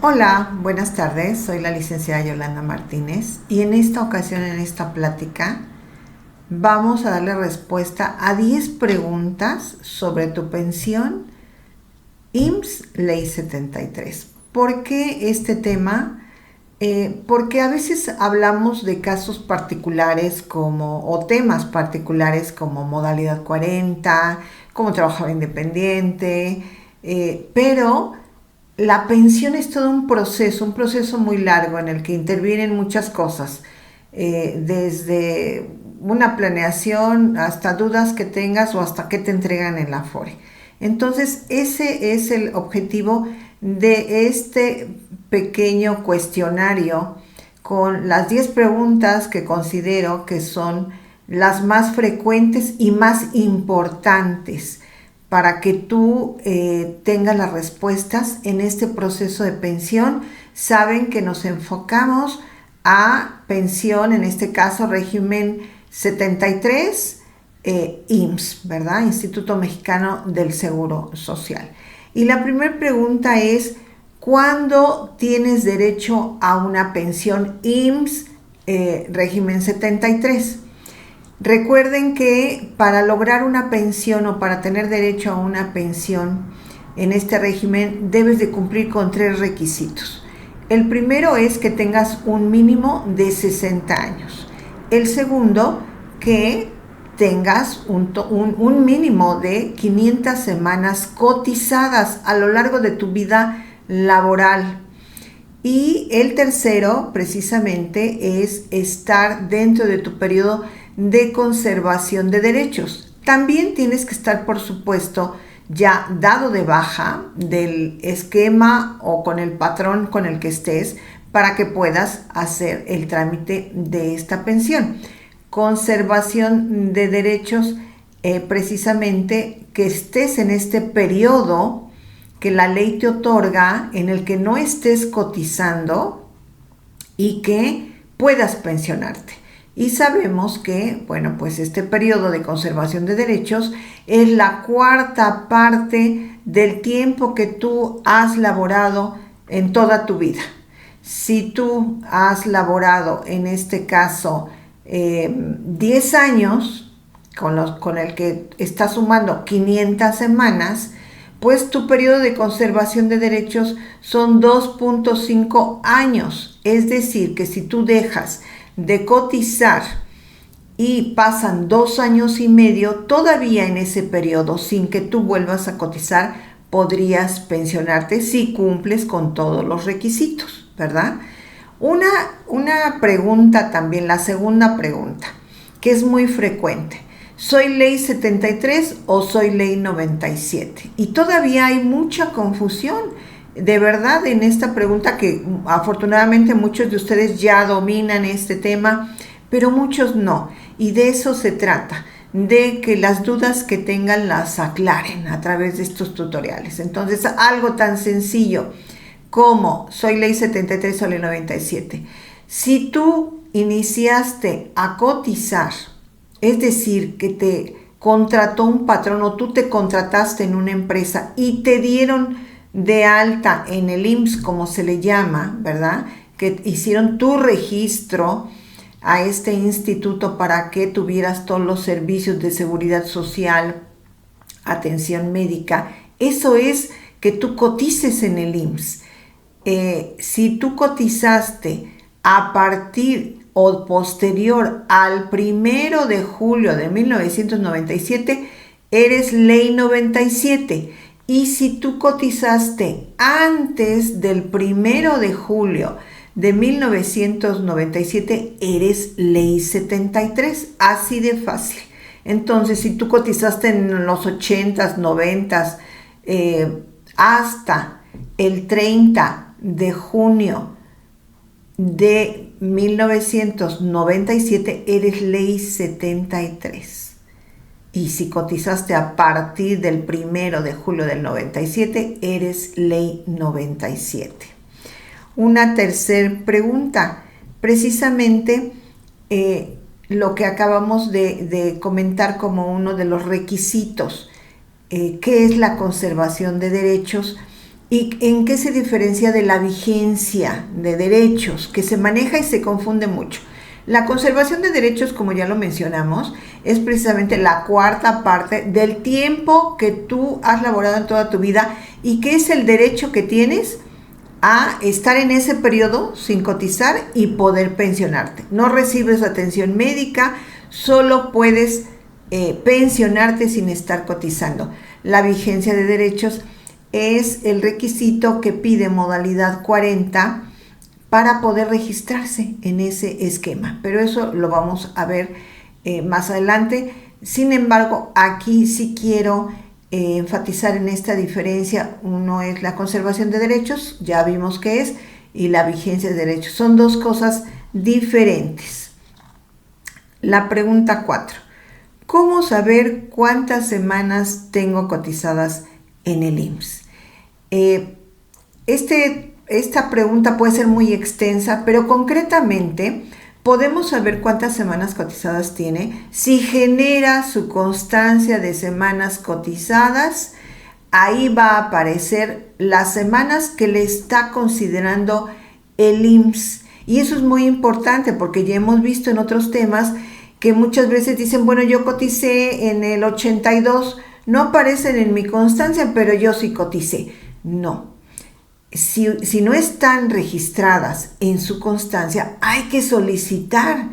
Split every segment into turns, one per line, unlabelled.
Hola, buenas tardes. Soy la licenciada Yolanda Martínez y en esta ocasión, en esta plática, vamos a darle respuesta a 10 preguntas sobre tu pensión IMSS Ley 73. ¿Por qué este tema? Porque a veces hablamos de casos particulares o temas particulares como modalidad 40, como trabajador independiente, pero la pensión es todo un proceso muy largo en el que intervienen muchas cosas, desde una planeación hasta dudas que tengas o hasta que te entregan en la FORE. Entonces, ese es el objetivo de este pequeño cuestionario con las 10 preguntas que considero que son las más frecuentes y más importantes para que tú tengas las respuestas en este proceso de pensión. Saben que nos enfocamos a pensión, en este caso régimen 73, IMSS, ¿verdad? Instituto Mexicano del Seguro Social. Y la primera pregunta es, ¿cuándo tienes derecho a una pensión IMSS régimen 73? Recuerden que para lograr una pensión o para tener derecho a una pensión en este régimen debes de cumplir con 3 requisitos. El primero es que tengas un mínimo de 60 años. El segundo, que tengas un mínimo de 500 semanas cotizadas a lo largo de tu vida laboral. Y el tercero, precisamente, es estar dentro de tu periodo de conservación de derechos. También tienes que estar, por supuesto, ya dado de baja del esquema o con el patrón con el que estés para que puedas hacer el trámite de esta pensión. Conservación de derechos, precisamente que estés en este periodo que la ley te otorga, en el que no estés cotizando y que puedas pensionarte. Y sabemos que, bueno, pues este periodo de conservación de derechos es la cuarta parte del tiempo que tú has laborado en toda tu vida. Si tú has laborado, en este caso, 10 años, con el que estás sumando 500 semanas, pues tu periodo de conservación de derechos son 2.5 años. Es decir, que si tú dejas de cotizar y pasan 2 años y medio, todavía en ese periodo, sin que tú vuelvas a cotizar, podrías pensionarte si cumples con todos los requisitos, ¿verdad? Una pregunta también, la segunda pregunta, que es muy frecuente. ¿Soy ley 73 o soy ley 97? Y todavía hay mucha confusión, de verdad, en esta pregunta, que afortunadamente muchos de ustedes ya dominan este tema, pero muchos no. Y de eso se trata, de que las dudas que tengan las aclaren a través de estos tutoriales. Entonces, algo tan sencillo como soy ley 73 o ley 97. Si tú iniciaste a cotizar, es decir, que te contrató un patrón o tú te contrataste en una empresa y te dieron de alta en el IMSS, como se le llama, ¿verdad? Que hicieron tu registro a este instituto para que tuvieras todos los servicios de seguridad social, atención médica. Eso es que tú cotices en el IMSS. Si tú cotizaste a partir o posterior al 1 de julio de 1997, eres ley 97. Y si tú cotizaste antes del 1 de julio de 1997, eres ley 73. Así de fácil. Entonces, si tú cotizaste en los 80s, 90s, hasta el 30 de junio de 1997, eres ley 73. Y si cotizaste a partir del 1 de julio del 97, eres ley 97. Una tercera pregunta, precisamente lo que acabamos de comentar como uno de los requisitos, ¿qué es la conservación de derechos? ¿Y en qué se diferencia de la vigencia de derechos, que se maneja y se confunde mucho? La conservación de derechos, como ya lo mencionamos, es precisamente la cuarta parte del tiempo que tú has laborado en toda tu vida y que es el derecho que tienes a estar en ese periodo sin cotizar y poder pensionarte. No recibes atención médica, solo puedes pensionarte sin estar cotizando. La vigencia de derechos es el requisito que pide modalidad 40 para poder registrarse en ese esquema, pero eso lo vamos a ver más adelante. Sin embargo, aquí sí quiero enfatizar en esta diferencia. Uno es la conservación de derechos, ya vimos qué es, y la vigencia de derechos. Son dos cosas diferentes. La pregunta 4. ¿Cómo saber cuántas semanas tengo cotizadas en el IMSS? Esta pregunta puede ser muy extensa, pero concretamente podemos saber cuántas semanas cotizadas tiene si genera su constancia de semanas cotizadas. Ahí va a aparecer las semanas que le está considerando el IMSS. Y eso es muy importante porque ya hemos visto en otros temas que muchas veces dicen, bueno, yo coticé en el 82, no aparecen en mi constancia, pero yo sí coticé. No. Si no están registradas en su constancia, hay que solicitar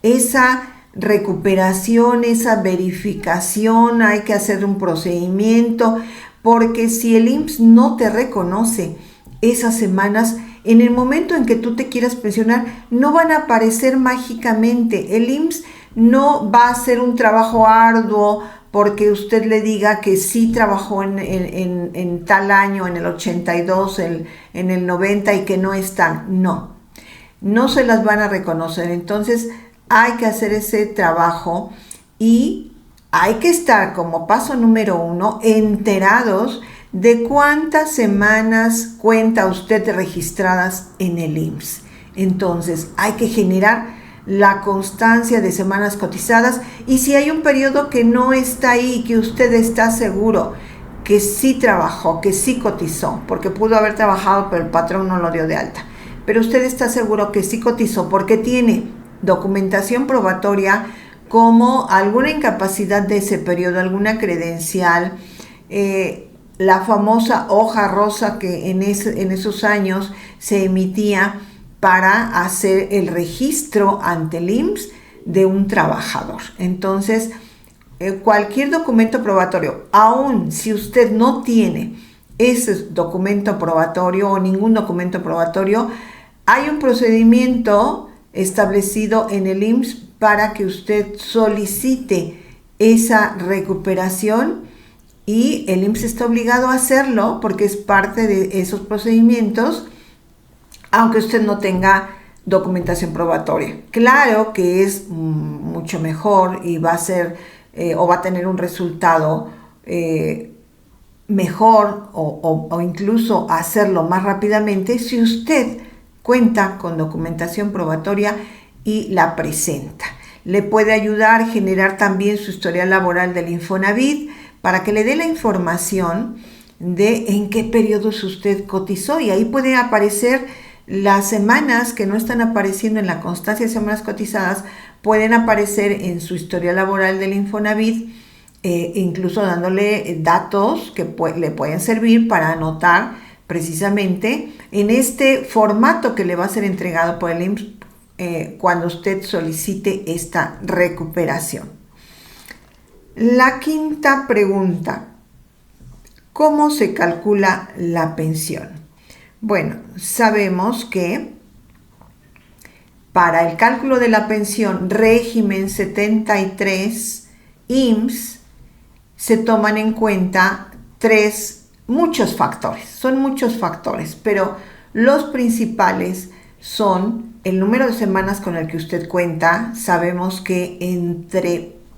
esa recuperación, esa verificación, hay que hacer un procedimiento, porque si el IMSS no te reconoce esas semanas, en el momento en que tú te quieras pensionar, no van a aparecer mágicamente. El IMSS no va a hacer un trabajo arduo porque usted le diga que sí trabajó en tal año, en el 82, en el 90 y que no están. No se las van a reconocer. Entonces hay que hacer ese trabajo y hay que estar como paso número 1 enterados de cuántas semanas cuenta usted registradas en el IMSS. Entonces hay que generar la constancia de semanas cotizadas, y si hay un periodo que no está ahí, que usted está seguro que sí trabajó, que sí cotizó, porque pudo haber trabajado pero el patrón no lo dio de alta, pero usted está seguro que sí cotizó porque tiene documentación probatoria como alguna incapacidad de ese periodo, alguna credencial, la famosa hoja rosa que en esos años se emitía para hacer el registro ante el IMSS de un trabajador. Entonces, cualquier documento probatorio, aun si usted no tiene ese documento probatorio o ningún documento probatorio, hay un procedimiento establecido en el IMSS para que usted solicite esa recuperación, y el IMSS está obligado a hacerlo porque es parte de esos procedimientos, aunque usted no tenga documentación probatoria. Claro que es mucho mejor y va a ser o va a tener un resultado mejor o incluso hacerlo más rápidamente si usted cuenta con documentación probatoria y la presenta. Le puede ayudar a generar también su historial laboral del Infonavit para que le dé la información de en qué periodos usted cotizó, y ahí puede aparecer las semanas que no están apareciendo en la constancia de semanas cotizadas, pueden aparecer en su historia laboral del Infonavit, incluso dándole datos que le pueden servir para anotar precisamente en este formato que le va a ser entregado por el IMSS cuando usted solicite esta recuperación. La quinta pregunta: ¿cómo se calcula la pensión? Bueno, sabemos que para el cálculo de la pensión régimen 73 IMSS se toman en cuenta muchos factores, son muchos factores, pero los principales son el número de semanas con el que usted cuenta. Sabemos que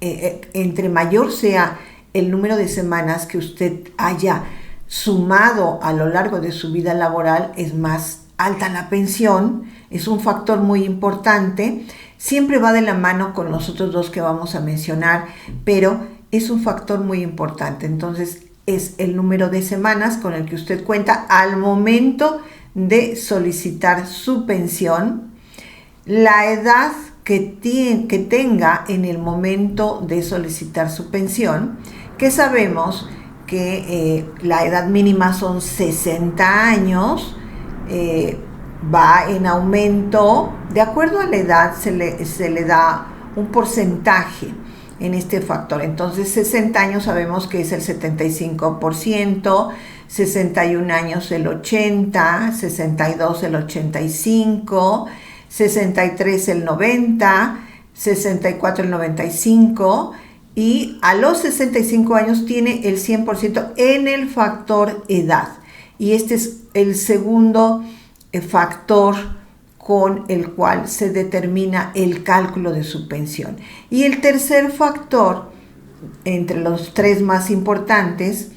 entre mayor sea el número de semanas que usted haya sumado a lo largo de su vida laboral, es más alta la pensión. Es un factor muy importante, siempre va de la mano con los otros dos que vamos a mencionar, pero es un factor muy importante. Entonces, es el número de semanas con el que usted cuenta al momento de solicitar su pensión, la edad que tenga en el momento de solicitar su pensión, que sabemos que la edad mínima son 60 años, va en aumento, de acuerdo a la edad se le da un porcentaje en este factor. Entonces 60 años sabemos que es el 75%, 61 años el 80%, 62 el 85%, 63 el 90%, 64 el 95%, y a los 65 años tiene el 100% en el factor edad. Y este es el segundo factor con el cual se determina el cálculo de su pensión. Y el tercer factor, entre los tres más importantes,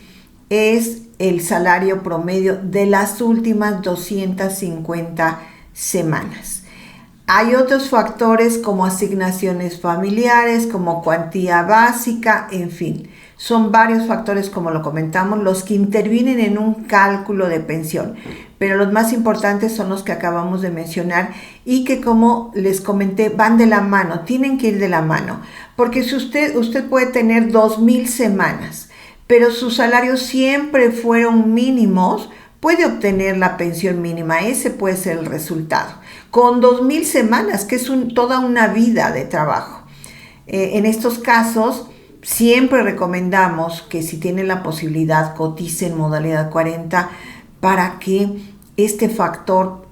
es el salario promedio de las últimas 250 semanas. Hay otros factores como asignaciones familiares, como cuantía básica, en fin. Son varios factores, como lo comentamos, los que intervienen en un cálculo de pensión. Pero los más importantes son los que acabamos de mencionar y que, como les comenté, van de la mano, tienen que ir de la mano. Porque si usted puede tener 2,000 semanas, pero sus salarios siempre fueron mínimos, puede obtener la pensión mínima. Ese puede ser el resultado. Con 2,000 semanas, que es toda una vida de trabajo. En estos casos, siempre recomendamos que si tienen la posibilidad, coticen modalidad 40 para que este factor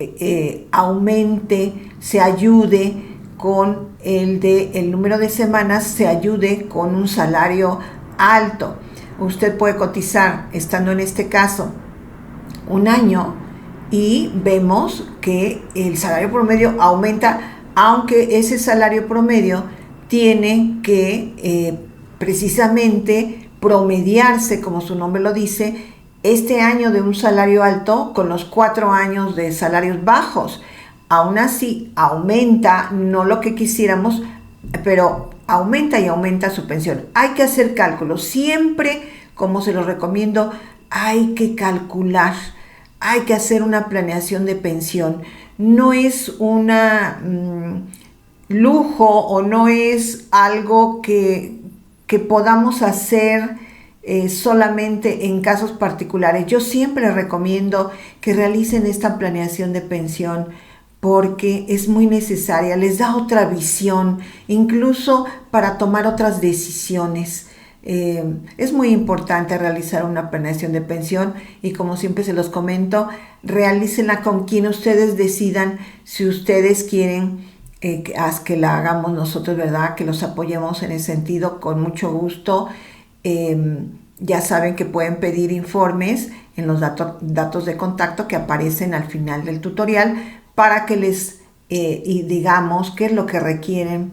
aumente, se ayude con el número de semanas, se ayude con un salario alto. Usted puede cotizar, estando en este caso, un año, y vemos que el salario promedio aumenta, aunque ese salario promedio tiene que precisamente promediarse, como su nombre lo dice, este año de un salario alto con los 4 años de salarios bajos. Aún así, aumenta, no lo que quisiéramos, pero aumenta y aumenta su pensión. Hay que hacer cálculos. Siempre, como se los recomiendo, hay que calcular. Hay que hacer una planeación de pensión. No es un lujo o no es algo que podamos hacer solamente en casos particulares. Yo siempre recomiendo que realicen esta planeación de pensión porque es muy necesaria, les da otra visión, incluso para tomar otras decisiones. Es muy importante realizar una planeación de pensión y, como siempre se los comento, realícenla con quien ustedes decidan. Si ustedes quieren que la hagamos nosotros, ¿verdad? Que los apoyemos en ese sentido, con mucho gusto. Ya saben que pueden pedir informes en los datos de contacto que aparecen al final del tutorial para que les digamos qué es lo que requieren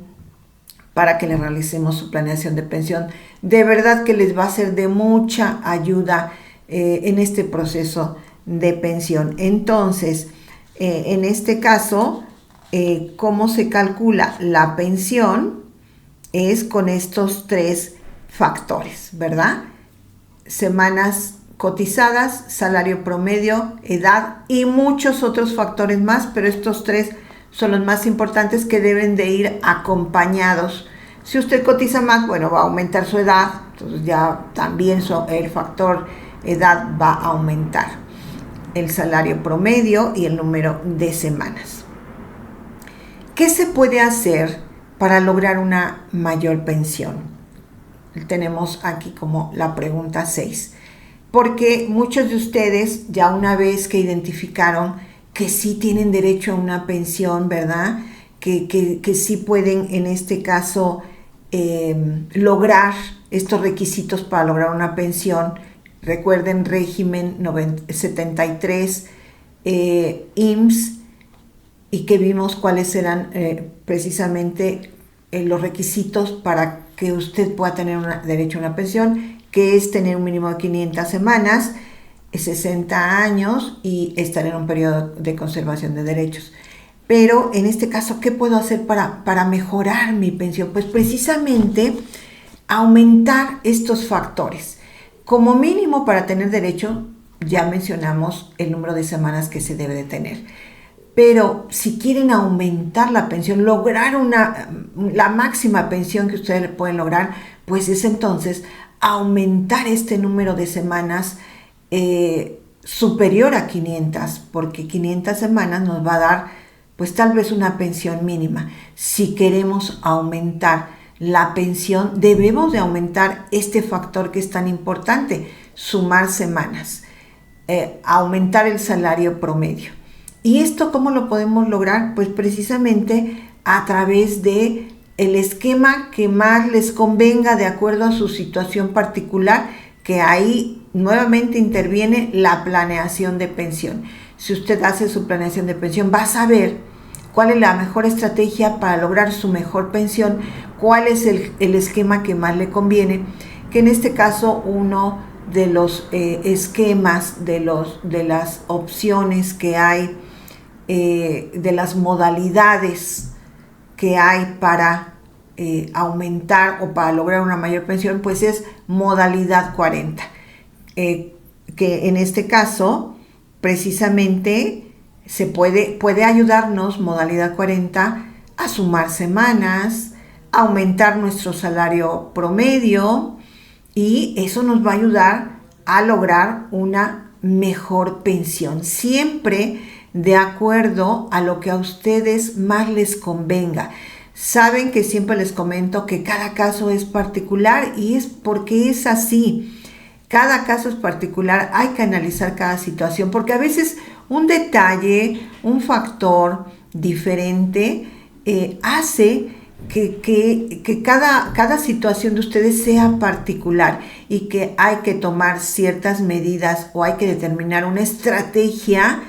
para que les realicemos su planeación de pensión. De verdad que les va a ser de mucha ayuda en este proceso de pensión. Entonces, en este caso, ¿cómo se calcula la pensión? Es con estos tres factores, ¿verdad? Semanas cotizadas, salario promedio, edad y muchos otros factores más, pero estos tres son los más importantes que deben de ir acompañados. Si usted cotiza más, bueno, va a aumentar su edad, entonces ya también el factor edad va a aumentar. El salario promedio y el número de semanas. ¿Qué se puede hacer para lograr una mayor pensión? Tenemos aquí como la pregunta 6. Porque muchos de ustedes, ya una vez que identificaron que sí tienen derecho a una pensión, ¿verdad? Que sí pueden, en este caso, lograr estos requisitos para lograr una pensión. Recuerden, régimen 73, IMSS, y que vimos cuáles eran precisamente los requisitos para que usted pueda tener derecho a una pensión, que es tener un mínimo de 500 semanas, 60 años y estar en un periodo de conservación de derechos. Pero en este caso, ¿qué puedo hacer para mejorar mi pensión? Pues precisamente aumentar estos factores. como mínimo para tener derecho, ya mencionamos el número de semanas que se debe de tener. Pero si quieren aumentar la pensión, lograr la máxima pensión que ustedes pueden lograr, pues es entonces aumentar este número de semanas superior a 500, porque 500 semanas nos va a dar pues tal vez una pensión mínima. Si queremos aumentar la pensión, debemos de aumentar este factor que es tan importante, sumar semanas, aumentar el salario promedio. ¿Y esto cómo lo podemos lograr? Pues precisamente a través de el esquema que más les convenga de acuerdo a su situación particular, que ahí nuevamente interviene la planeación de pensión. Si usted hace su planeación de pensión, va a saber cuál es la mejor estrategia para lograr su mejor pensión, cuál es el esquema que más le conviene, que en este caso uno de los esquemas, de las opciones que hay, de las modalidades que hay para aumentar o para lograr una mayor pensión, pues es modalidad 40, que en este caso precisamente puede ayudarnos modalidad 40 a sumar semanas, aumentar nuestro salario promedio, y eso nos va a ayudar a lograr una mejor pensión, siempre de acuerdo a lo que a ustedes más les convenga. Saben que siempre les comento que cada caso es particular, y es porque es así. Cada caso es particular, hay que analizar cada situación, porque a veces un detalle, un factor diferente hace que cada situación de ustedes sea particular, y que hay que tomar ciertas medidas o hay que determinar una estrategia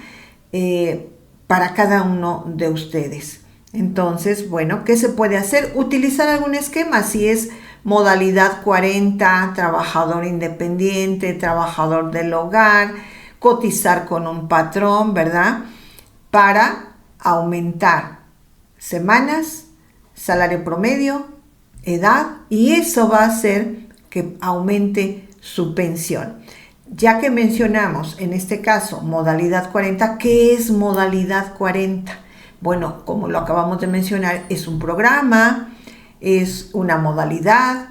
para cada uno de ustedes. Entonces, bueno, ¿qué se puede hacer? Utilizar algún esquema, si es modalidad 40, trabajador independiente, trabajador del hogar, cotizar con un patrón, ¿verdad? Para aumentar semanas, salario promedio, edad, y eso va a hacer que aumente su pensión. Ya que mencionamos en este caso modalidad 40, ¿qué es modalidad 40? Bueno, como lo acabamos de mencionar, es un programa, es una modalidad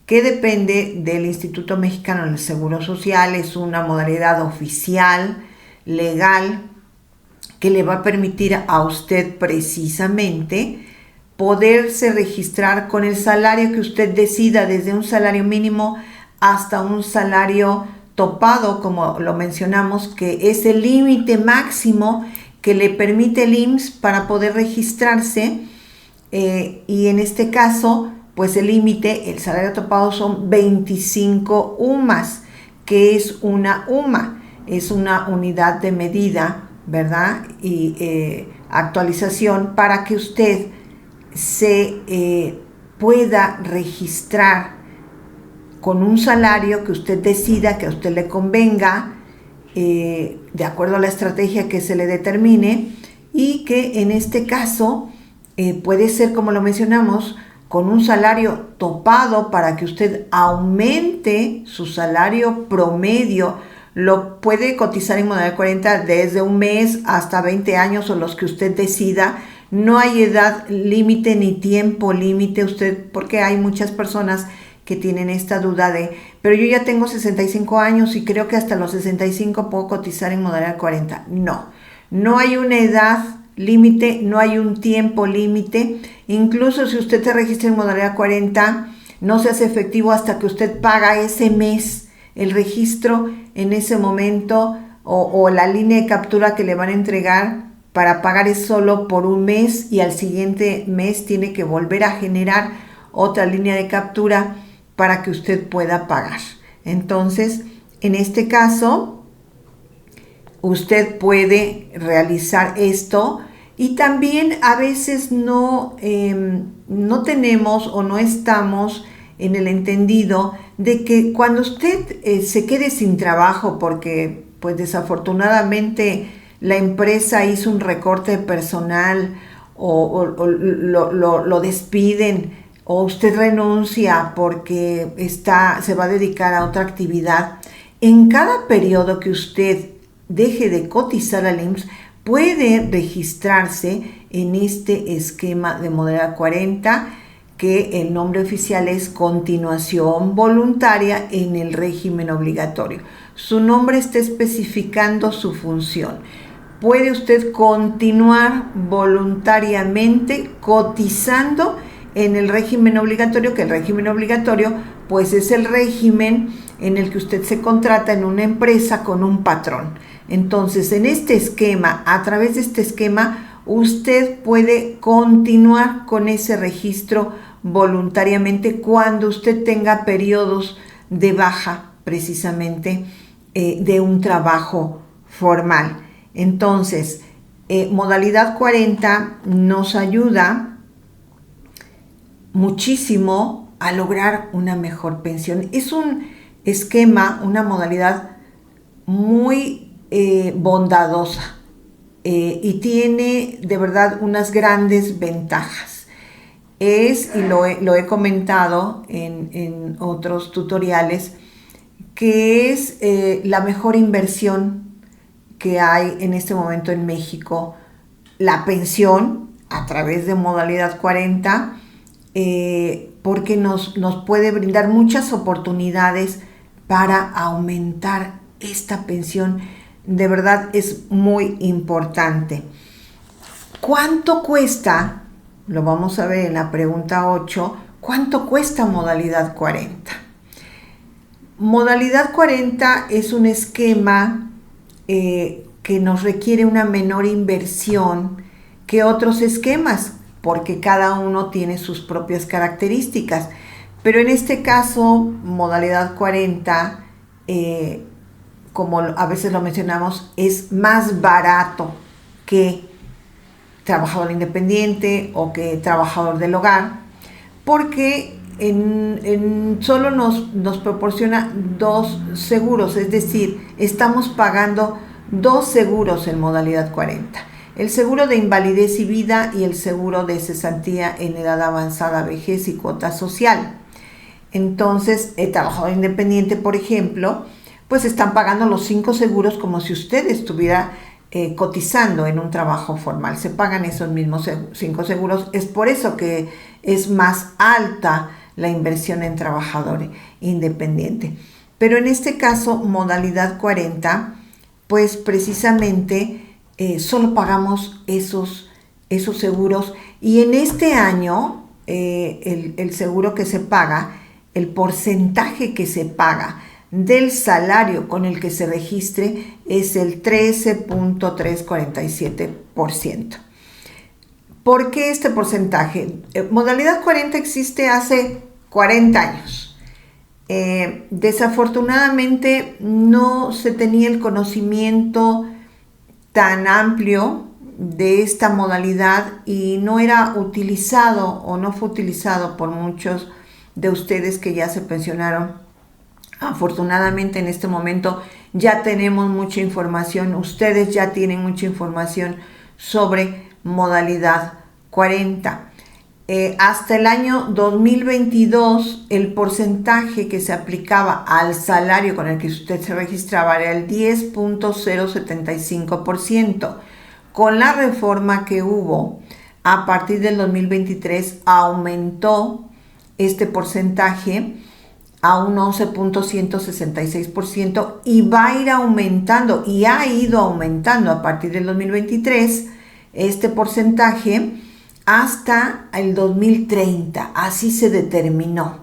que depende del Instituto Mexicano del Seguro Social, es una modalidad oficial, legal, que le va a permitir a usted precisamente poderse registrar con el salario que usted decida, desde un salario mínimo hasta un salario topado, como lo mencionamos, que es el límite máximo que le permite el IMSS para poder registrarse, y en este caso, pues el límite, el salario topado son 25 UMAS, que es una UMA, es una unidad de medida, ¿verdad? Y actualización para que usted se pueda registrar con un salario que usted decida, que a usted le convenga, de acuerdo a la estrategia que se le determine, y que en este caso puede ser, como lo mencionamos, con un salario topado para que usted aumente su salario promedio. Lo puede cotizar en modalidad 40 desde un mes hasta 20 años o los que usted decida. No hay edad límite ni tiempo límite, porque hay muchas personas que tienen esta duda pero yo ya tengo 65 años y creo que hasta los 65 puedo cotizar en modalidad 40. No hay una edad límite, no hay un tiempo límite. Incluso si usted se registra en modalidad 40, no se hace efectivo hasta que usted paga ese mes el registro en ese momento, o la línea de captura que le van a entregar para pagar es solo por un mes, y al siguiente mes tiene que volver a generar otra línea de captura para que usted pueda pagar. Entonces, en este caso, usted puede realizar esto, y también a veces no tenemos o no estamos en el entendido de que cuando usted se quede sin trabajo porque pues desafortunadamente la empresa hizo un recorte de personal o lo despiden, o usted renuncia porque se va a dedicar a otra actividad, en cada periodo que usted deje de cotizar al IMSS, puede registrarse en este esquema de modalidad 40, que el nombre oficial es continuación voluntaria en el régimen obligatorio. Su nombre está especificando su función. Puede usted continuar voluntariamente cotizando en el régimen obligatorio, que el régimen obligatorio pues es el régimen en el que usted se contrata en una empresa con un patrón. Entonces, en este esquema, a través de este esquema, usted puede continuar con ese registro voluntariamente cuando usted tenga periodos de baja, precisamente, de un trabajo formal. Entonces, modalidad 40 nos ayuda muchísimo a lograr una mejor pensión. Es un esquema, una modalidad muy bondadosa y tiene de verdad unas grandes ventajas. Y lo he comentado en otros tutoriales, que es la mejor inversión que hay en este momento en México, la pensión a través de modalidad 40, porque nos puede brindar muchas oportunidades para aumentar esta pensión. De verdad es muy importante. ¿Cuánto cuesta? Lo vamos a ver en la pregunta 8. ¿Cuánto cuesta modalidad 40? Modalidad 40 es un esquema que nos requiere una menor inversión que otros esquemas, porque cada uno tiene sus propias características. Pero en este caso, modalidad 40, como a veces lo mencionamos, es más barato que trabajador independiente o que trabajador del hogar, porque solo nos proporciona 2 seguros, es decir, estamos pagando 2 seguros en modalidad 40. El seguro de invalidez y vida y el seguro de cesantía en edad avanzada, vejez y cuota social. Entonces, el trabajador independiente, por ejemplo, pues están pagando los 5 seguros como si usted estuviera cotizando en un trabajo formal. Se pagan esos mismos 5 seguros. Es por eso que es más alta la inversión en trabajador independiente. Pero en este caso, modalidad 40, pues precisamente solo pagamos esos seguros. Y en este año, el seguro que se paga, el porcentaje que se paga del salario con el que se registre es el 13.347%. ¿Por qué este porcentaje? Modalidad 40 existe hace 40 años. Desafortunadamente no se tenía el conocimiento tan amplio de esta modalidad y no era utilizado o no fue utilizado por muchos de ustedes que ya se pensionaron. Afortunadamente en este momento ya tenemos mucha información, ustedes ya tienen mucha información sobre modalidad 40. Hasta el año 2022 el porcentaje que se aplicaba al salario con el que usted se registraba era el 10.075%. Con la reforma que hubo a partir del 2023 aumentó este porcentaje a un 11.166% y va a ir aumentando y ha ido aumentando a partir del 2023 este porcentaje hasta el 2030, así se determinó.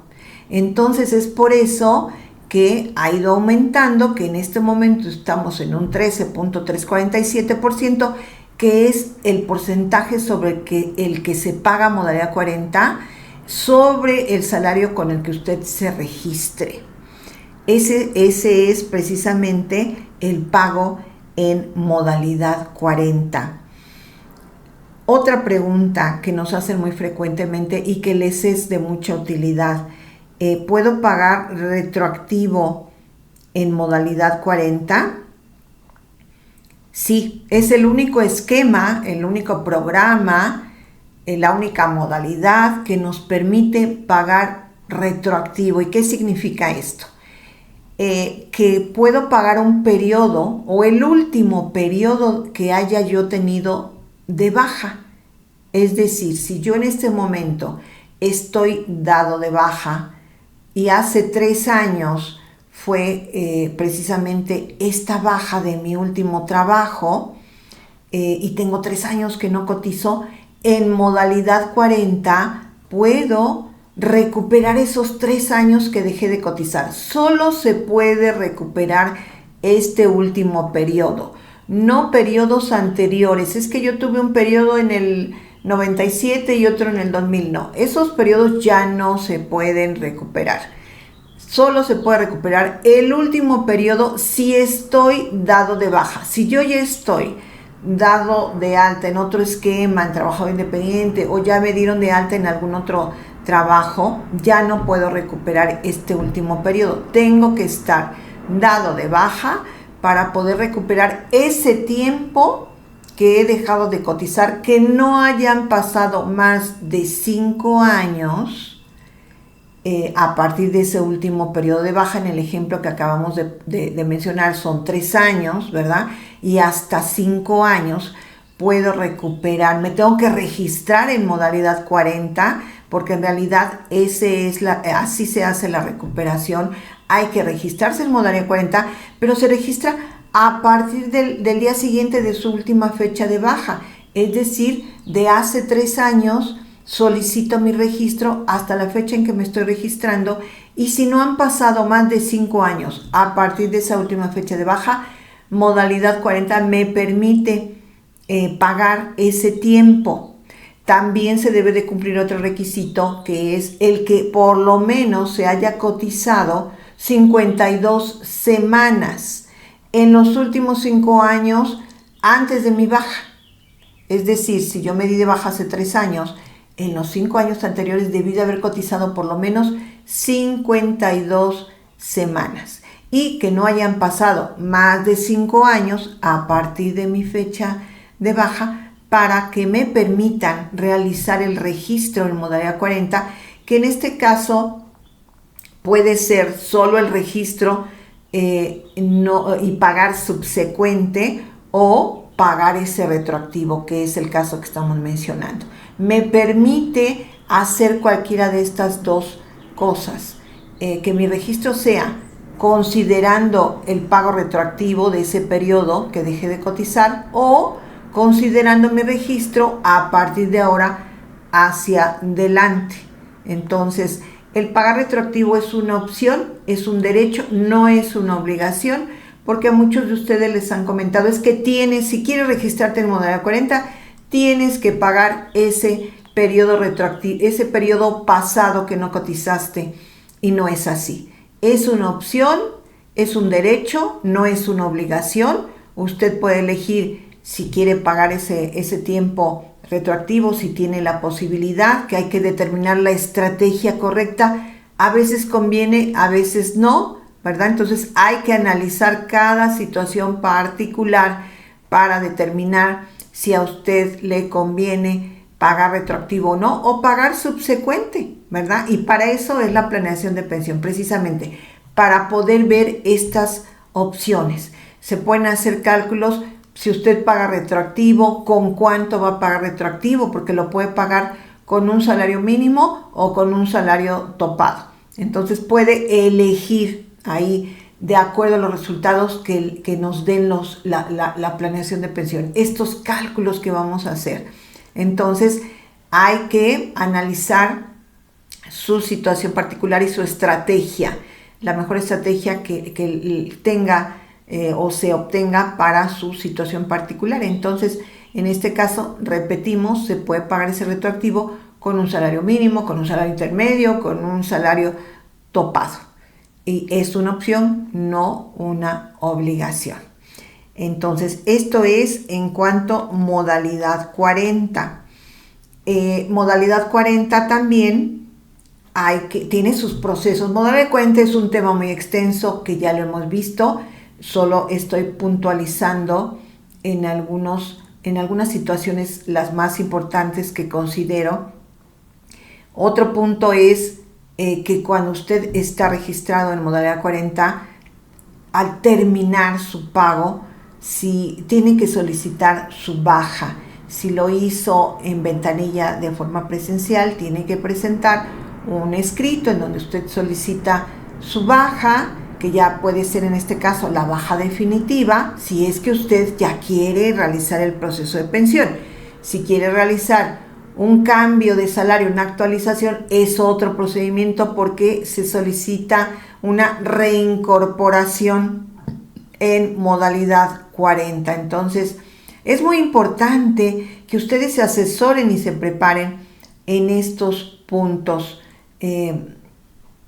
Entonces es por eso que ha ido aumentando, que en este momento estamos en un 13.347%, que es el porcentaje sobre el que se paga modalidad 40 sobre el salario con el que usted se registre. Ese es precisamente el pago en modalidad 40. Otra pregunta que nos hacen muy frecuentemente y que les es de mucha utilidad: ¿puedo pagar retroactivo en modalidad 40? Sí, es el único esquema, el único programa la única modalidad que nos permite pagar retroactivo. ¿Y qué significa esto? Que puedo pagar un periodo o el último periodo que haya yo tenido de baja. Es decir, si yo en este momento estoy dado de baja y hace 3 años fue precisamente esta baja de mi último trabajo y tengo 3 años que no cotizo, en modalidad 40 puedo recuperar esos 3 años que dejé de cotizar. Solo se puede recuperar este último periodo, no periodos anteriores. Es que yo tuve un periodo en el 97 y otro en el 2000. No, esos periodos ya no se pueden recuperar. Solo se puede recuperar el último periodo si estoy dado de baja. Si yo ya estoy dado de alta en otro esquema, en trabajo independiente, o ya me dieron de alta en algún otro trabajo, ya no puedo recuperar este último periodo. Tengo que estar dado de baja para poder recuperar ese tiempo que he dejado de cotizar, que no hayan pasado más de 5 años a partir de ese último periodo de baja. En el ejemplo que acabamos de mencionar son 3 años, ¿verdad? Y hasta 5 años puedo recuperar. Me tengo que registrar en modalidad 40 porque en realidad así se hace la recuperación. Hay que registrarse en modalidad 40, pero se registra a partir del día siguiente de su última fecha de baja. Es decir, de hace 3 años solicito mi registro hasta la fecha en que me estoy registrando, y si no han pasado más de 5 años a partir de esa última fecha de baja, modalidad 40 me permite pagar ese tiempo. También se debe de cumplir otro requisito, que es el que por lo menos se haya cotizado 52 semanas en los últimos 5 años antes de mi baja. Es decir, si yo me di de baja hace 3 años, en los 5 años anteriores debí de haber cotizado por lo menos 52 semanas y que no hayan pasado más de 5 años a partir de mi fecha de baja para que me permitan realizar el registro en modalidad 40, que en este caso puede ser solo el registro y pagar subsecuente, o pagar ese retroactivo, que es el caso que estamos mencionando. Me permite hacer cualquiera de estas dos cosas, que mi registro sea considerando el pago retroactivo de ese periodo que dejé de cotizar, o considerando mi registro a partir de ahora hacia adelante. Entonces, el pagar retroactivo es una opción, es un derecho, no es una obligación, porque a muchos de ustedes les han comentado, es que si quieres registrarte en modalidad 40, tienes que pagar ese periodo retroactivo, ese periodo pasado que no cotizaste, y no es así. Es una opción, es un derecho, no es una obligación. Usted puede elegir si quiere pagar ese tiempo retroactivo, si tiene la posibilidad, que hay que determinar la estrategia correcta. A veces conviene, a veces no, ¿verdad? Entonces hay que analizar cada situación particular para determinar si a usted le conviene pagar retroactivo o no, o pagar subsecuente, ¿verdad? Y para eso es la planeación de pensión, precisamente, para poder ver estas opciones. Se pueden hacer cálculos. Si usted paga retroactivo, ¿con cuánto va a pagar retroactivo? Porque lo puede pagar con un salario mínimo o con un salario topado. Entonces puede elegir ahí de acuerdo a los resultados que nos den la planeación de pensión, estos cálculos que vamos a hacer. Entonces hay que analizar su situación particular y su estrategia, la mejor estrategia que tenga o se obtenga para su situación particular. Entonces, en este caso, repetimos, se puede pagar ese retroactivo con un salario mínimo, con un salario intermedio, con un salario topado. Y es una opción, no una obligación. Entonces, esto es en cuanto a modalidad 40. Modalidad 40 también tiene sus procesos. Modalidad 40 es un tema muy extenso que ya lo hemos visto. Solo estoy puntualizando en algunos en algunas situaciones las más importantes que considero. Otro punto es que cuando usted está registrado en modalidad 40, al terminar su pago, si tiene que solicitar su baja. Si lo hizo en ventanilla de forma presencial, tiene que presentar un escrito en donde usted solicita su baja, que ya puede ser en este caso la baja definitiva, si es que usted ya quiere realizar el proceso de pensión. Si quiere realizar un cambio de salario, una actualización, es otro procedimiento porque se solicita una reincorporación en modalidad 40. Entonces, es muy importante que ustedes se asesoren y se preparen en estos puntos, en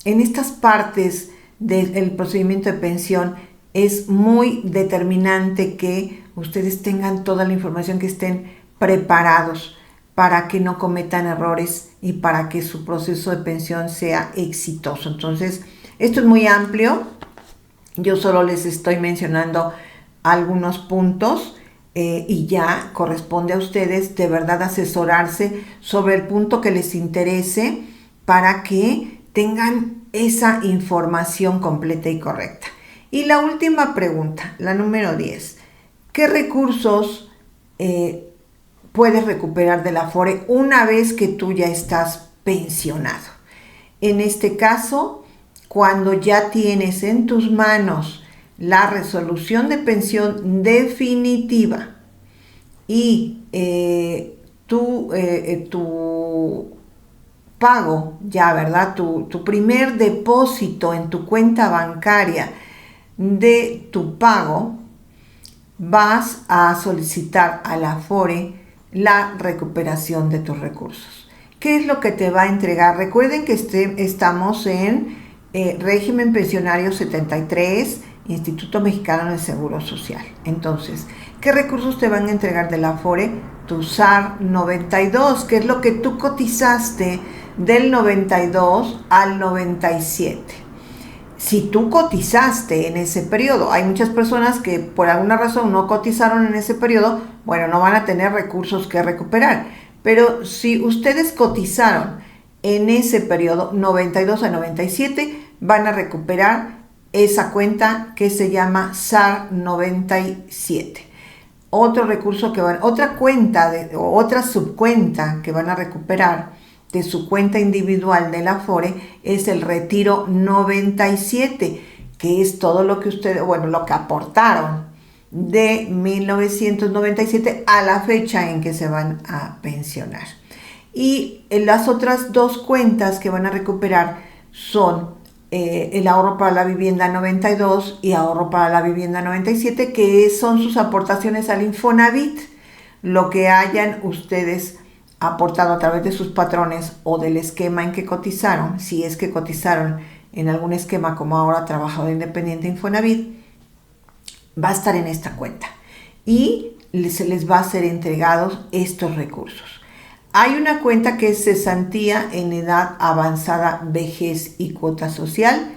estas partes del procedimiento de pensión. Es muy determinante que ustedes tengan toda la información, que estén preparados para que no cometan errores y para que su proceso de pensión sea exitoso. Entonces, esto es muy amplio. Yo solo les estoy mencionando algunos puntos y ya corresponde a ustedes de verdad asesorarse sobre el punto que les interese para que tengan esa información completa y correcta. Y la última pregunta, la número 10. ¿Qué recursos puedes recuperar del Afore una vez que tú ya estás pensionado? En este caso, cuando ya tienes en tus manos la resolución de pensión definitiva y tu pago ya, ¿verdad? Tu primer depósito en tu cuenta bancaria de tu pago, vas a solicitar al Afore la recuperación de tus recursos. ¿Qué es lo que te va a entregar? Recuerden que estamos en régimen pensionario 73, Instituto Mexicano del Seguro Social. Entonces, ¿qué recursos te van a entregar del Afore? Tu SAR 92, que es lo que tú cotizaste del 92 al 97. Si tú cotizaste en ese periodo, hay muchas personas que por alguna razón no cotizaron en ese periodo, bueno, no van a tener recursos que recuperar. Pero si ustedes cotizaron en ese periodo 92 a 97, van a recuperar esa cuenta que se llama SAR 97. Otro recurso otra cuenta o otra subcuenta que van a recuperar de su cuenta individual del Afore es el retiro 97, que es todo lo que ustedes, lo que aportaron de 1997 a la fecha en que se van a pensionar. Y las otras dos cuentas que van a recuperar son el ahorro para la vivienda 92 y ahorro para la vivienda 97, que son sus aportaciones al Infonavit, lo que hayan ustedes aportado a través de sus patrones o del esquema en que cotizaron. Si es que cotizaron en algún esquema como ahora Trabajador Independiente Infonavit, va a estar en esta cuenta y se les va a ser entregados estos recursos. Hay una cuenta que es cesantía en edad avanzada, vejez y cuota social.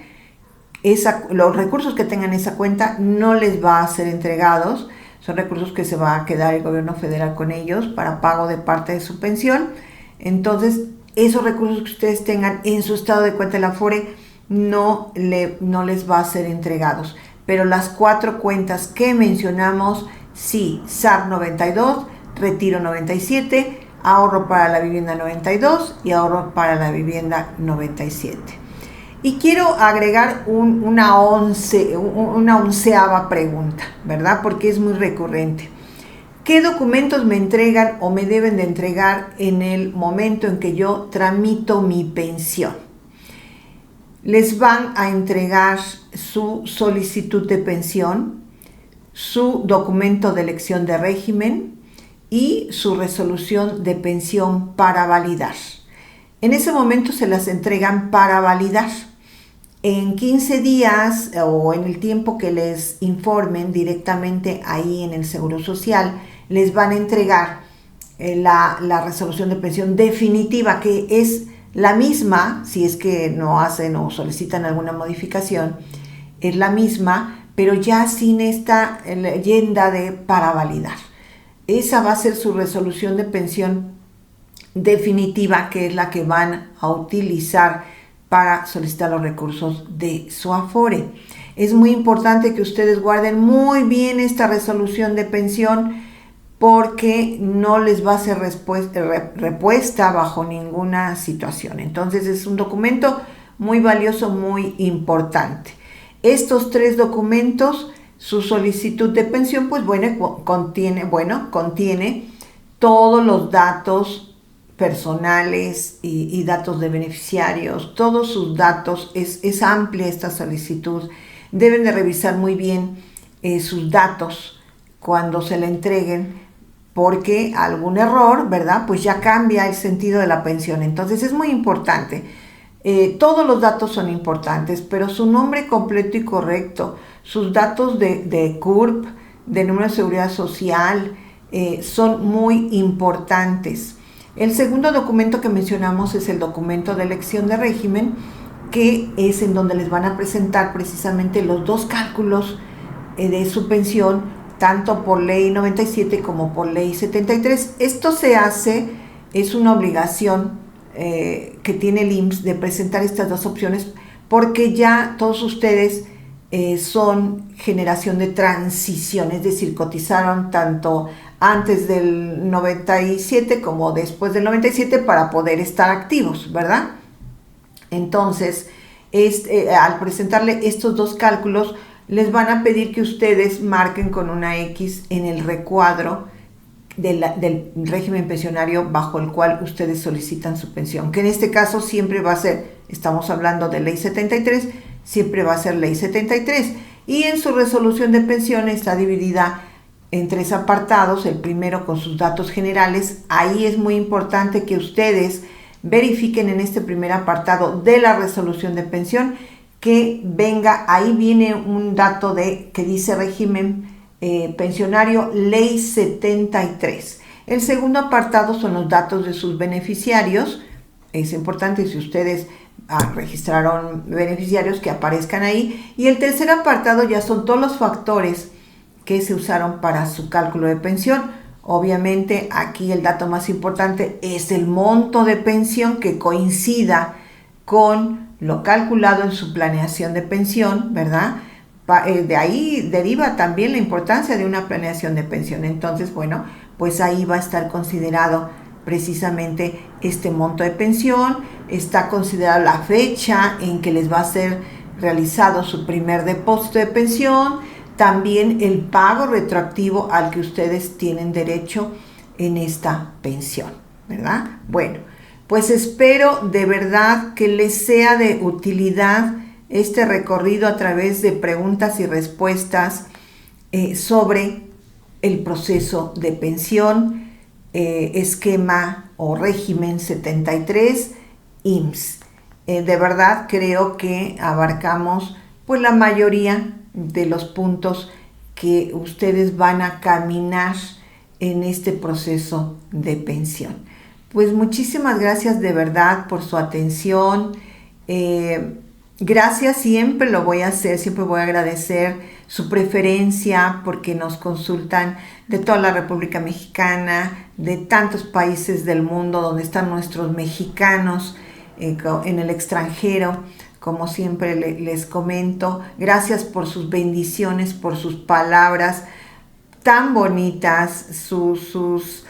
Los recursos que tengan esa cuenta no les va a ser entregados. Son recursos que se va a quedar el gobierno federal con ellos para pago de parte de su pensión. Entonces, esos recursos que ustedes tengan en su estado de cuenta de la Afore no les va a ser entregados. Pero las 4 cuentas que mencionamos, sí, SAR 92, retiro 97, ahorro para la vivienda 92 y ahorro para la vivienda 97. Y quiero agregar una onceava pregunta, ¿verdad? Porque es muy recurrente. ¿Qué documentos me entregan o me deben de entregar en el momento en que yo tramito mi pensión? Les van a entregar su solicitud de pensión, su documento de elección de régimen y su resolución de pensión para validar. En ese momento se las entregan para validar. En 15 días o en el tiempo que les informen directamente ahí en el Seguro Social, les van a entregar la resolución de pensión definitiva, que es la misma, si es que no hacen o solicitan alguna modificación, es la misma, pero ya sin esta leyenda de para validar. esa va a ser su resolución de pensión definitiva, que es la que van a utilizar para solicitar los recursos de su Afore. Es muy importante que ustedes guarden muy bien esta resolución de pensión, porque no les va a ser repuesta bajo ninguna situación. Entonces es un documento muy valioso, muy importante. Estos 3 documentos, su solicitud de pensión, pues contiene todos los datos personales y datos de beneficiarios, todos sus datos. Es amplia esta solicitud. Deben de revisar muy bien sus datos cuando se le entreguen, porque algún error, ¿verdad? Pues ya cambia el sentido de la pensión. Entonces es muy importante. Todos los datos son importantes, pero su nombre completo y correcto, sus datos de CURP, de número de seguridad social, son muy importantes. El segundo documento que mencionamos es el documento de elección de régimen, que es en donde les van a presentar precisamente los 2 cálculos de su pensión, tanto por ley 97 como por ley 73. Esto se hace, es una obligación que tiene el IMSS de presentar estas 2 opciones, porque ya todos ustedes son generación de transición, es decir, cotizaron tanto antes del 97 como después del 97 para poder estar activos, ¿verdad? Entonces, al presentarle estos 2 cálculos, les van a pedir que ustedes marquen con una X en el recuadro del régimen pensionario bajo el cual ustedes solicitan su pensión, que en este caso siempre va a ser, estamos hablando de ley 73, siempre va a ser ley 73, y en su resolución de pensión está dividida en 3 apartados. El primero con sus datos generales. Ahí es muy importante que ustedes verifiquen en este primer apartado de la resolución de pensión que venga, ahí viene un dato que dice régimen pensionario ley 73. El segundo apartado son los datos de sus beneficiarios. Es importante, si ustedes registraron beneficiarios, que aparezcan ahí. Y el tercer apartado ya son todos los factores que se usaron para su cálculo de pensión. Obviamente aquí el dato más importante es el monto de pensión que coincida con lo calculado en su planeación de pensión, ¿verdad? De ahí deriva también la importancia de una planeación de pensión. Entonces, bueno, pues ahí va a estar considerado precisamente este monto de pensión. Está considerada la fecha en que les va a ser realizado su primer depósito de pensión, también el pago retroactivo al que ustedes tienen derecho en esta pensión, ¿verdad? Bueno, pues espero de verdad que les sea de utilidad este recorrido a través de preguntas y respuestas sobre el proceso de pensión, esquema o régimen 73 IMSS. De verdad creo que abarcamos pues la mayoría de los puntos que ustedes van a caminar en este proceso de pensión. Pues muchísimas gracias de verdad por su atención. Gracias, siempre lo voy a hacer, siempre voy a agradecer su preferencia, porque nos consultan de toda la República Mexicana, de tantos países del mundo donde están nuestros mexicanos en el extranjero. Como siempre les comento, gracias por sus bendiciones, por sus palabras tan bonitas, sus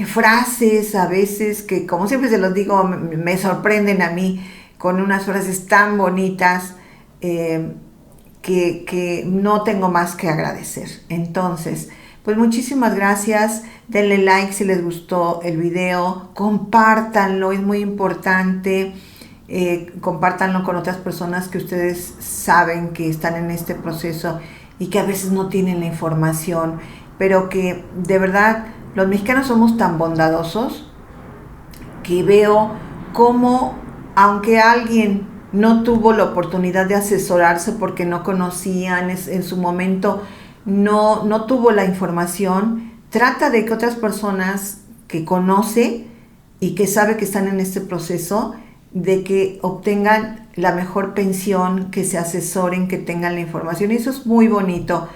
frases a veces que, como siempre se los digo, me sorprenden a mí con unas frases tan bonitas que no tengo más que agradecer. Entonces, pues muchísimas gracias. Denle like si les gustó el video, compártanlo, es muy importante. Compártanlo con otras personas que ustedes saben que están en este proceso y que a veces no tienen la información, pero que de verdad los mexicanos somos tan bondadosos que veo cómo, aunque alguien no tuvo la oportunidad de asesorarse porque no conocían en su momento, no tuvo la información, trata de que otras personas que conoce y que sabe que están en este proceso, de que obtengan la mejor pensión, que se asesoren, que tengan la información. Y eso es muy bonito,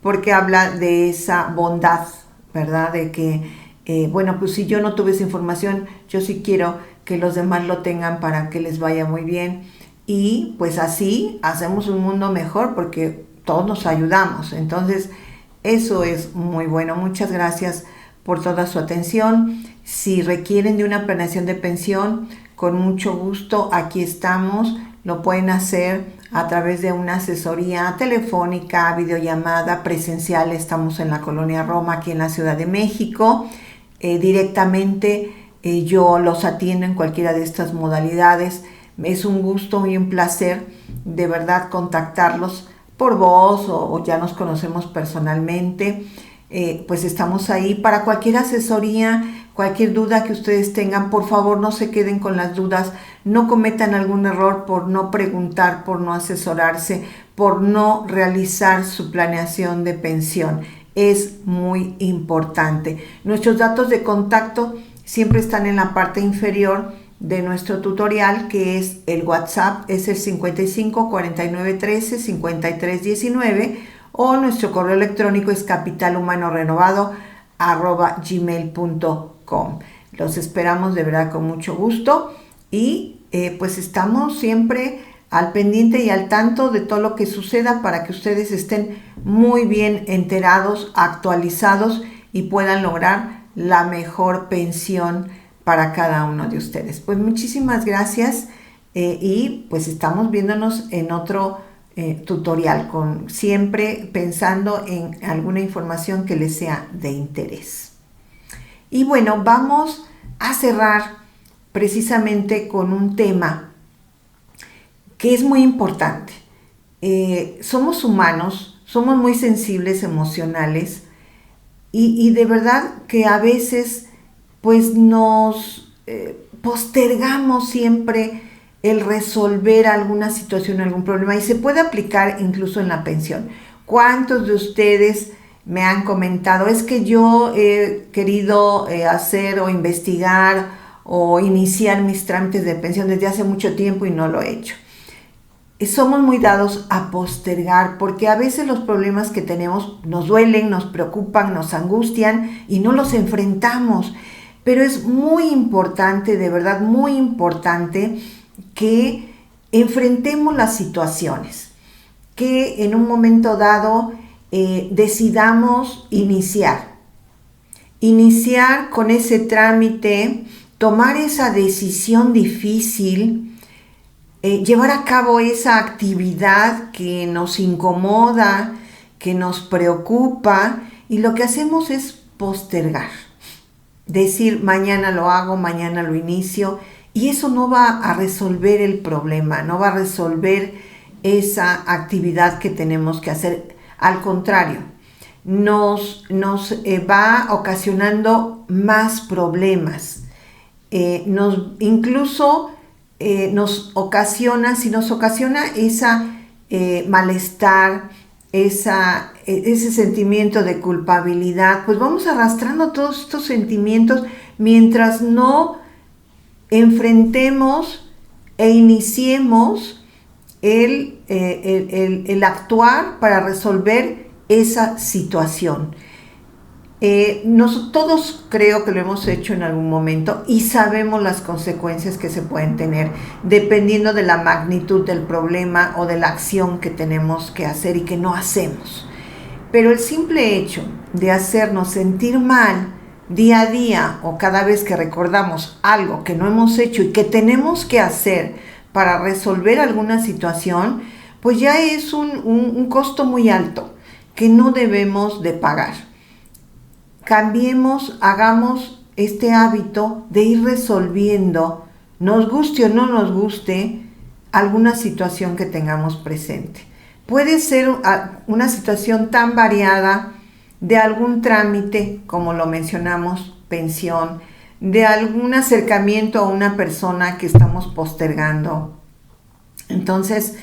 porque habla de esa bondad, ¿verdad? De que, bueno, pues si yo no tuve esa información, yo sí quiero que los demás lo tengan para que les vaya muy bien. Y pues así hacemos un mundo mejor porque todos nos ayudamos. Entonces, eso es muy bueno. Muchas gracias por toda su atención. Si requieren de una planeación de pensión, con mucho gusto aquí estamos. Lo pueden hacer a través de una asesoría telefónica, videollamada, presencial. Estamos en la Colonia Roma, aquí en la Ciudad de México. Directamente yo los atiendo en cualquiera de estas modalidades. Es un gusto y un placer de verdad contactarlos por voz o ya nos conocemos personalmente. Pues estamos ahí para cualquier asesoría, cualquier duda que ustedes tengan. Por favor, no se queden con las dudas, no cometan algún error por no preguntar, por no asesorarse, por no realizar su planeación de pensión. Es muy importante. Nuestros datos de contacto siempre están en la parte inferior de nuestro tutorial, que es el WhatsApp, es el 55 49 13 53 19, o nuestro correo electrónico es capitalhumanorenovado@gmail.com. Los esperamos de verdad con mucho gusto y pues estamos siempre al pendiente y al tanto de todo lo que suceda para que ustedes estén muy bien enterados, actualizados y puedan lograr la mejor pensión para cada uno de ustedes. Pues muchísimas gracias y pues estamos viéndonos en otro tutorial, siempre pensando en alguna información que les sea de interés. Y bueno, vamos a cerrar precisamente con un tema que es muy importante. Somos humanos, somos muy sensibles, emocionales y de verdad que a veces pues nos postergamos siempre el resolver alguna situación, algún problema, y se puede aplicar incluso en la pensión. ¿Cuántos de ustedes me han comentado, es que yo he querido hacer o investigar o iniciar mis trámites de pensión desde hace mucho tiempo y no lo he hecho? Somos muy dados a postergar porque a veces los problemas que tenemos nos duelen, nos preocupan, nos angustian y no los enfrentamos. Pero es muy importante, de verdad muy importante, que enfrentemos las situaciones, que en un momento dado decidamos iniciar con ese trámite, tomar esa decisión difícil, llevar a cabo esa actividad que nos incomoda, que nos preocupa, y lo que hacemos es postergar. Decir, mañana lo hago, mañana lo inicio, y eso no va a resolver el problema, no va a resolver esa actividad que tenemos que hacer. Al contrario, nos va ocasionando más problemas. Incluso nos ocasiona esa malestar, ese sentimiento de culpabilidad, pues vamos arrastrando todos estos sentimientos mientras no enfrentemos e iniciemos el actuar para resolver esa situación. Todos creo que lo hemos hecho en algún momento y sabemos las consecuencias que se pueden tener dependiendo de la magnitud del problema o de la acción que tenemos que hacer y que no hacemos. Pero el simple hecho de hacernos sentir mal día a día o cada vez que recordamos algo que no hemos hecho y que tenemos que hacer para resolver alguna situación, pues ya es un costo muy alto que no debemos de pagar. Cambiemos, hagamos este hábito de ir resolviendo, nos guste o no nos guste, alguna situación que tengamos presente. Puede ser una situación tan variada de algún trámite, como lo mencionamos, pensión, de algún acercamiento a una persona que estamos postergando. Entonces,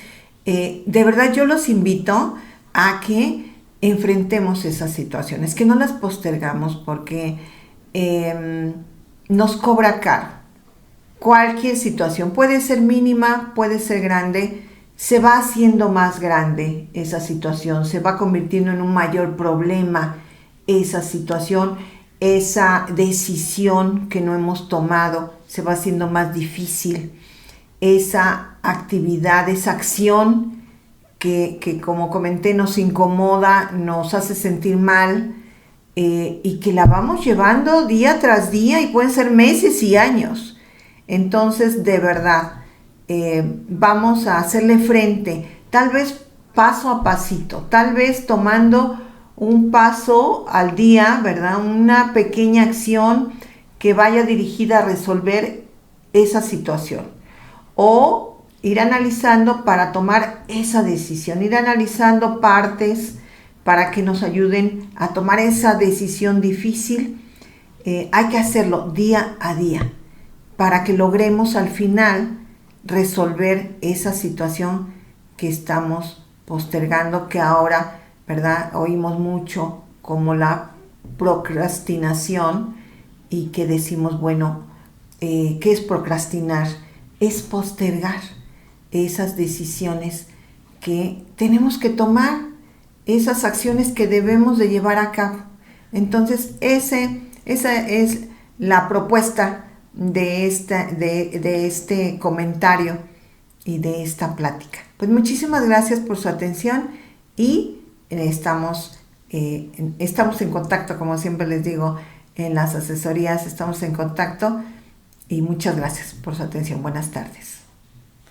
de verdad yo los invito a que enfrentemos esas situaciones, que no las postergamos porque nos cobra caro. Cualquier situación puede ser mínima, puede ser grande, se va haciendo más grande esa situación, se va convirtiendo en un mayor problema esa situación, esa decisión que no hemos tomado se va haciendo más difícil, esa actividad, esa acción que como comenté nos incomoda, nos hace sentir mal, y que la vamos llevando día tras día y pueden ser meses y años. Entonces, de verdad, vamos a hacerle frente, tal vez paso a pasito, tal vez tomando un paso al día, ¿verdad? Una pequeña acción que vaya dirigida a resolver esa situación. O ir analizando para tomar esa decisión, ir analizando partes para que nos ayuden a tomar esa decisión difícil. Hay que hacerlo día a día para que logremos al final resolver esa situación que estamos postergando, que ahora, ¿verdad? Oímos mucho como la procrastinación y que decimos, bueno, ¿qué es procrastinar? Es postergar esas decisiones que tenemos que tomar, esas acciones que debemos de llevar a cabo. Entonces, esa es la propuesta de este comentario y de esta plática. Pues muchísimas gracias por su atención y estamos en contacto, como siempre les digo, en las asesorías estamos en contacto y muchas gracias por su atención. Buenas tardes.